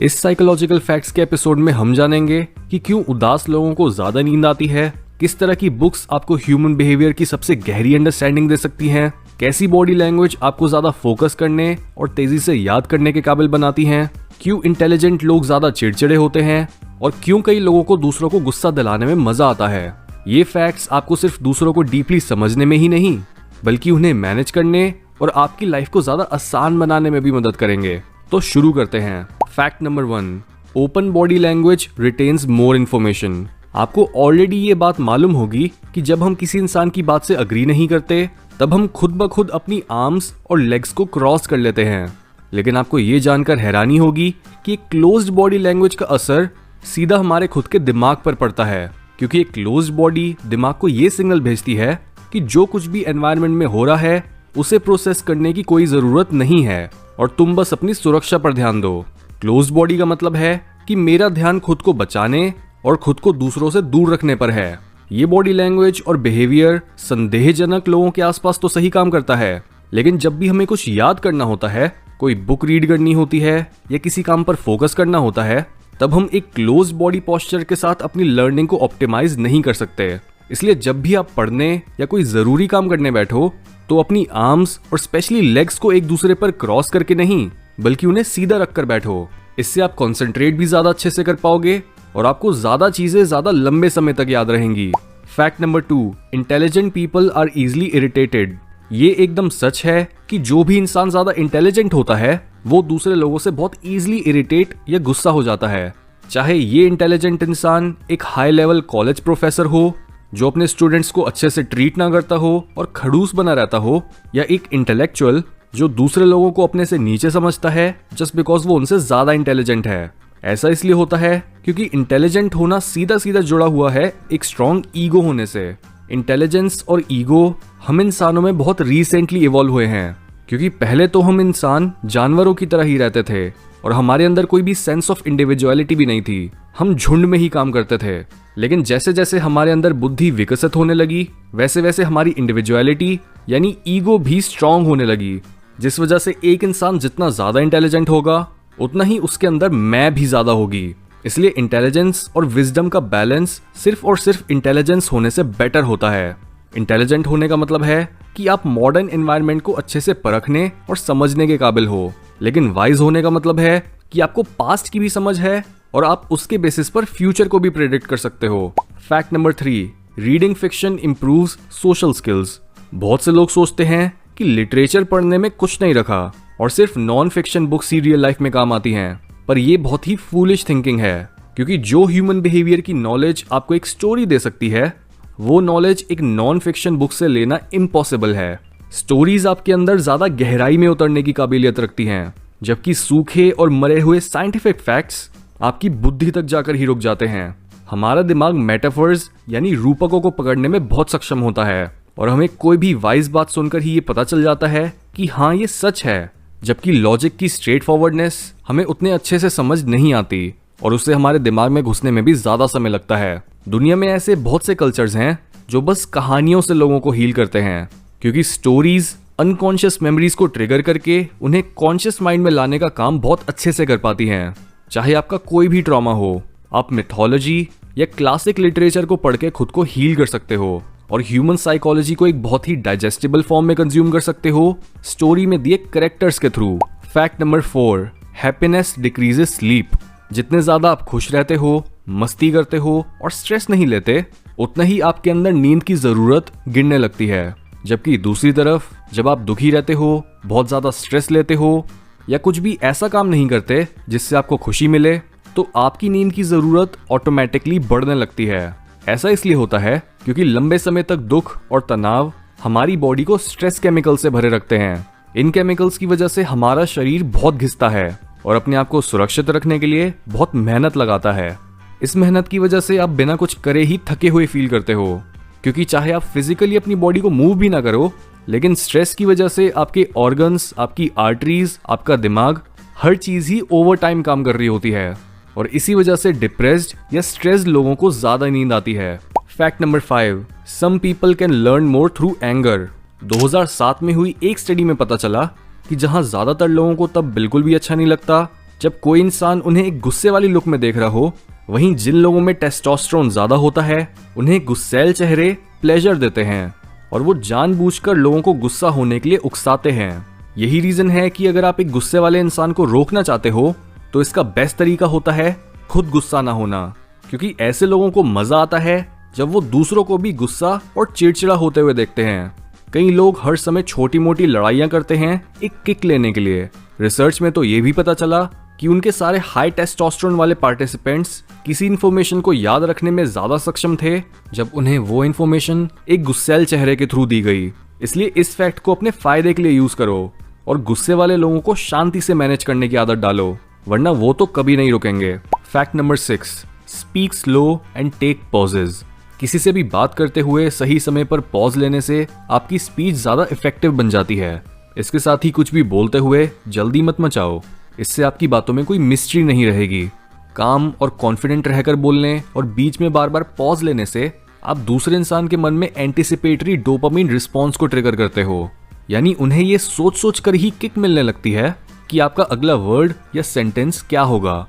इस psychological facts के episode में हम जानेंगे कि क्यों उदास लोगों को ज्यादा नींद आती है, किस तरह की बुक्स आपको ह्यूमन बिहेवियर की सबसे गहरी अंडरस्टैंडिंग दे सकती हैं, कैसी बॉडी लैंग्वेज आपको ज्यादा फोकस करने और तेजी से याद करने के काबिल बनाती हैं, क्यों इंटेलिजेंट लोग ज्यादा चिड़चिड़े होते हैं और क्यों कई लोगों को दूसरों को गुस्सा दिलाने में मजा आता है। ये फैक्ट्स आपको सिर्फ दूसरों को डीपली समझने में ही नहीं बल्कि उन्हें मैनेज करने और आपकी लाइफ को ज्यादा आसान बनाने में भी मदद करेंगे। तो शुरू करते हैं। Fact number 1, open body language retains more information. आपको ऑलरेडी ये बात मालूम होगी कि जब हम किसी इंसान की बात से अग्री नहीं करते तब हम खुद ब खुद अपनी आर्म्स और लेग्स को क्रॉस कर लेते हैं। लेकिन आपको ये जानकर हैरानी होगी कि क्लोज्ड बॉडी लैंग्वेज का असर सीधा हमारे खुद के दिमाग पर पड़ता है, क्योंकि एक क्लोज्ड बॉडी दिमाग को ये सिग्नल भेजती है कि जो कुछ भी एनवायरनमेंट में हो रहा है उसे प्रोसेस करने की कोई जरूरत नहीं है और तुम बस अपनी सुरक्षा पर ध्यान दो। क्लोज्ड बॉडी का मतलब है कि मेरा ध्यान खुद को बचाने और खुद को दूसरों से दूर रखने पर है। ये बॉडी लैंग्वेज और बिहेवियर संदेहजनक लोगों के आसपास तो सही काम करता है, लेकिन जब भी हमें कुछ याद करना होता है, कोई बुक रीड करनी होती है या किसी काम पर फोकस करना होता है, तब हम एक क्लोज बॉडी पोस्चर के साथ अपनी लर्निंग को ऑप्टिमाइज नहीं कर सकते। इसलिए जब भी आप पढ़ने या कोई जरूरी काम करने बैठो तो अपनी आर्म्स और स्पेशली लेग्स को एक दूसरे पर क्रॉस करके नहीं बल्कि उन्हें सीधा रखकर बैठो। इससे आप कंसंट्रेट भी ज्यादा अच्छे से कर पाओगे और आपको ज्यादा चीजें ज्यादा लंबे समय तक याद रहेंगी। Fact number 2, intelligent people are easily irritated. ये एकदम सच है कि जो भी इंसान ज्यादा इंटेलिजेंट होता है वो दूसरे लोगों से बहुत इजिली इरिटेट या गुस्सा हो जाता है। चाहे ये इंटेलिजेंट इंसान एक हाई लेवल कॉलेज प्रोफेसर हो जो अपने स्टूडेंट्स को अच्छे से ट्रीट ना करता हो और खड़ूस बना रहता हो, या एक इंटेलेक्चुअल जो दूसरे लोगों को अपने से नीचे समझता है जस्ट बिकॉज वो उनसे ज्यादा इंटेलिजेंट है। ऐसा इसलिए होता है क्योंकि इंटेलिजेंट होना सीधा सीधा जुड़ा हुआ है एक स्ट्रॉन्ग ईगो होने से। इंटेलिजेंस और ईगो हम इंसानों में बहुत रिसेंटली इवॉल्व हुए हैं, क्योंकि पहले तो हम इंसान जानवरों की तरह ही रहते थे और हमारे अंदर कोई भी सेंस ऑफ इंडिविजुअलिटी भी नहीं थी। हम झुंड में ही काम करते थे। लेकिन जैसे जैसे हमारे अंदर बुद्धि विकसित होने लगी वैसे वैसे हमारी इंडिविजुअलिटी यानी ईगो भी स्ट्रांग होने लगी, जिस वजह से एक इंसान जितना ज्यादा इंटेलिजेंट होगा उतना ही उसके अंदर मैं भी ज्यादा होगी। इसलिए इंटेलिजेंस और विजडम का बैलेंस सिर्फ और सिर्फ इंटेलिजेंस होने से बेटर होता है। इंटेलिजेंट होने का मतलब है कि आप मॉडर्न एनवायरनमेंट को अच्छे से परखने और समझने के काबिल हो, लेकिन वाइज होने का मतलब है कि आपको पास्ट की भी समझ है और आप उसके बेसिस पर फ्यूचर को भी प्रेडिक्ट कर सकते हो। Fact number 3, reading fiction improves social skills. बहुत से लोग सोचते हैं कि लिटरेचर पढ़ने में कुछ नहीं रखा और सिर्फ नॉन फिक्शन बुक्स ही रियल लाइफ में काम आती हैं, पर यह बहुत ही फूलिश थिंकिंग है, क्योंकि जो ह्यूमन बिहेवियर की नॉलेज आपको एक स्टोरी दे सकती है वो नॉलेज एक नॉन फिक्शन बुक से लेना इम्पॉसिबल है। स्टोरीज आपके अंदर ज्यादा गहराई में उतरने की काबिलियत रखती हैं, जबकि सूखे और मरे हुए साइंटिफिक फैक्ट्स आपकी बुद्धि तक जाकर ही रुक जाते हैं। हमारा दिमाग मेटाफर्स यानी रूपकों को पकड़ने में बहुत सक्षम होता है और हमें कोई भी वाइज बात सुनकर ही ये पता चल जाता है कि हाँ ये सच है, जबकि लॉजिक की स्ट्रेट फॉरवर्डनेस हमें उतने अच्छे से समझ नहीं आती और उससे हमारे दिमाग में घुसने में भी ज्यादा समय लगता है। दुनिया में ऐसे बहुत से कल्चर्स हैं जो बस कहानियों से लोगों को हील करते हैं, क्योंकि स्टोरीज अनकॉन्शियस मेमोरीज को ट्रिगर करके उन्हें कॉन्शियस माइंड में लाने का काम बहुत अच्छे से कर पाती हैं। चाहे आपका कोई भी ट्रॉमा हो, आप मिथोलॉजी या क्लासिक लिटरेचर को पढ़ के खुद को हील कर सकते हो और ह्यूमन साइकोलॉजी को एक बहुत ही डाइजेस्टिबल फॉर्म में कंज्यूम कर सकते हो स्टोरी में दिए कैरेक्टर्स के through. Fact number 4, happiness decreases sleep. जितने ज्यादा आप खुश रहते हो, मस्ती करते हो और स्ट्रेस नहीं लेते, उतना ही आपके अंदर नींद की जरूरत गिरने लगती है। जबकि दूसरी तरफ जब आप दुखी रहते हो, बहुत ज्यादा स्ट्रेस लेते हो या कुछ भी ऐसा काम नहीं करते जिससे आपको खुशी मिले, तो आपकी नींद की जरूरत ऑटोमेटिकली बढ़ने लगती है। ऐसा इसलिए होता है क्योंकि लंबे समय तक दुख और तनाव हमारी बॉडी को स्ट्रेस केमिकल से भरे रखते हैं। इन केमिकल्स की वजह से हमारा शरीर बहुत घिसता है और अपने आप को सुरक्षित रखने के लिए बहुत मेहनत लगाता है। इस मेहनत की वजह से आप बिना कुछ करे ही थके हुए फील करते हो, क्योंकि चाहे आप फिजिकली अपनी बॉडी को मूव भी ना करो, लेकिन स्ट्रेस की वजह से आपके ऑर्गन्स, आपकी आर्टरीज, आपका दिमाग, हर चीज ही ओवर टाइम काम कर रही होती है और इसी वजह से डिप्रेस्ड या स्ट्रेस्ड लोगों को ज्यादा नींद आती है। Fact number 5, some people can learn more through anger. 2007 में हुई एक स्टडी में पता चला कि जहां ज्यादातर लोगों को तब बिल्कुल भी अच्छा नहीं लगता जब कोई इंसान उन्हें एक गुस्से वाली लुक में देख रहा हो, वहीं जिन लोगों में टेस्टोस्टेरोन ज्यादा होता है उन्हें गुस्सैल चेहरे प्लेजर देते हैं और वो जानबूझकर लोगों को गुस्सा होने के लिए उकसाते हैं। यही रीजन है कि अगर आप एक गुस्से वाले इंसान को रोकना चाहते हो तो इसका बेस्ट तरीका होता है खुद गुस्सा ना होना, क्योंकि ऐसे लोगों को मजा आता है जब वो दूसरों को भी गुस्सा और चिड़चिड़ा होते हुए देखते हैं। कई लोग हर समय छोटी मोटी लड़ाइयां करते हैं एक किक लेने के लिए। रिसर्च में तो ये भी पता चला कि उनके सारे हाई टेस्टोस्टेरोन वाले पार्टिसिपेंट्स किसी इन्फॉर्मेशन को याद रखने में ज्यादा सक्षम थे जब उन्हें वो इन्फॉर्मेशन एक गुस्सैल चेहरे के थ्रू दी गई। इसलिए इस फैक्ट को अपने फायदे के लिए यूज करो और गुस्से वाले लोगों को शांति से मैनेज करने की आदत डालो, वरना वो तो कभी नहीं रुकेंगे। Fact number 6, speak slow and take pauses. किसी से भी बात करते हुए सही समय पर पॉज लेने से आपकी स्पीच ज्यादा इफेक्टिव बन जाती है। इसके साथ ही कुछ भी बोलते हुए जल्दी मत मचाओ, इससे आपकी बातों में कोई मिस्ट्री नहीं रहेगी। काम और कॉन्फिडेंट रहकर बोलने और बीच में बार बार पॉज लेने से आप दूसरे इंसान के मन में एंटिसिपेटरी डोपामिन रिस्पॉन्स को ट्रिगर करते हो, यानी उन्हें ये सोच सोच कर ही किक मिलने लगती है कि आपका अगला वर्ड या सेंटेंस क्या होगा।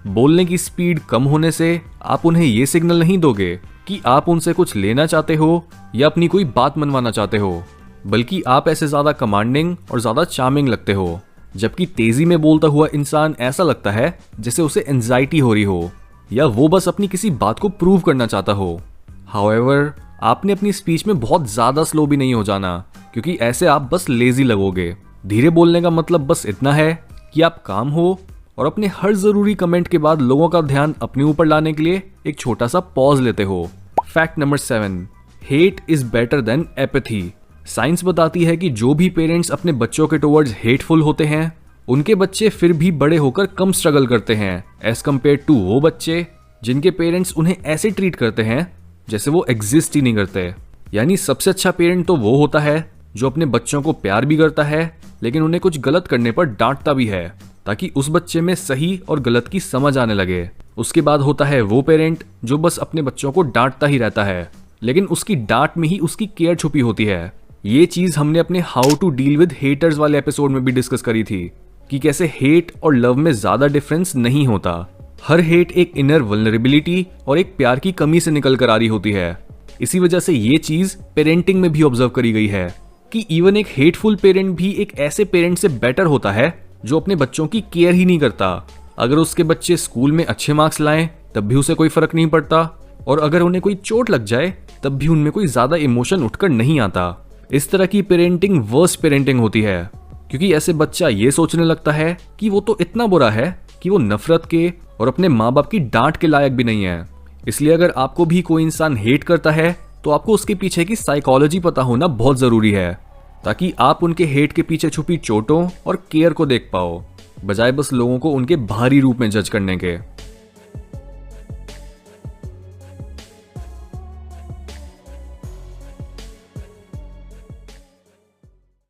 बोलने की स्पीड कम होने से आप उन्हें ये सिग्नल नहीं दोगे कि आप उनसे कुछ लेना चाहते हो या अपनी कोई बात मनवाना चाहते हो, बल्कि आप ऐसे ज्यादा कमांडिंग और ज्यादा चार्मिंग लगते हो। जबकि तेजी में बोलता हुआ इंसान ऐसा लगता है जैसे उसे एंजाइटी हो रही हो या वो बस अपनी किसी बात को प्रूव करना चाहता हो। हाउएवर, आपने अपनी स्पीच में बहुत ज्यादा स्लो भी नहीं हो जाना, क्योंकि ऐसे आप बस लेजी लगोगे। धीरे बोलने का मतलब बस इतना है कि आप काम हो और अपने हर जरूरी कमेंट के बाद लोगों का ध्यान अपने ऊपर लाने के लिए एक छोटा सा पॉज लेते हो। Fact number 7, hate is better than apathy. Science बताती है कि जो भी पेरेंट्स अपने बच्चों के टुवर्ड्स हेटफुल होते हैं उनके बच्चे फिर भी बड़े होकर कम स्ट्रगल करते हैं एज कम्पेयर टू वो बच्चे जिनके पेरेंट्स उन्हें ऐसे ट्रीट करते हैं जैसे वो एग्जिस्ट ही नहीं करते। यानी सबसे अच्छा पेरेंट तो वो होता है जो अपने बच्चों को प्यार भी करता है लेकिन उन्हें कुछ गलत करने पर डांटता भी है, ताकि उस बच्चे में सही और गलत की समझ आने लगे। उसके बाद होता है वो पेरेंट जो बस अपने बच्चों को डांटता ही रहता है, लेकिन उसकी डांट में ही उसकी केयर छुपी होती है। ये चीज हमने अपने how to deal with haters वाले एपिसोड में भी डिस्कस करी थी कि कैसे हेट और लव में ज्यादा डिफरेंस नहीं होता। हर हेट एक इनर वल्नरेबिलिटी और एक प्यार की कमी से निकल कर आ रही होती है। इसी वजह से ये चीज पेरेंटिंग में भी ऑब्जर्व करी गई है कि इवन एक हेटफुल पेरेंट भी एक ऐसे पेरेंट से बेटर होता है जो अपने बच्चों की केयर ही नहीं करता। अगर उसके बच्चे स्कूल में अच्छे मार्क्स लाएं तब भी उसे कोई फर्क नहीं पड़ता, और अगर उन्हें कोई चोट लग जाए तब भी उनमें कोई ज्यादा इमोशन उठकर नहीं आता। इस तरह की पेरेंटिंग वर्स्ट पेरेंटिंग होती है, क्योंकि ऐसे बच्चा ये सोचने लगता है कि वो तो इतना बुरा है कि वो नफरत के और अपने माँ बाप की डांट के लायक भी नहीं है। इसलिए अगर आपको भी कोई इंसान हेट करता है तो आपको उसके पीछे की साइकोलॉजी पता होना बहुत जरूरी है, ताकि आप उनके हेट के पीछे छुपी चोटों और केयर को देख पाओ, बजाय बस लोगों को उनके बाहरी रूप में जज करने के।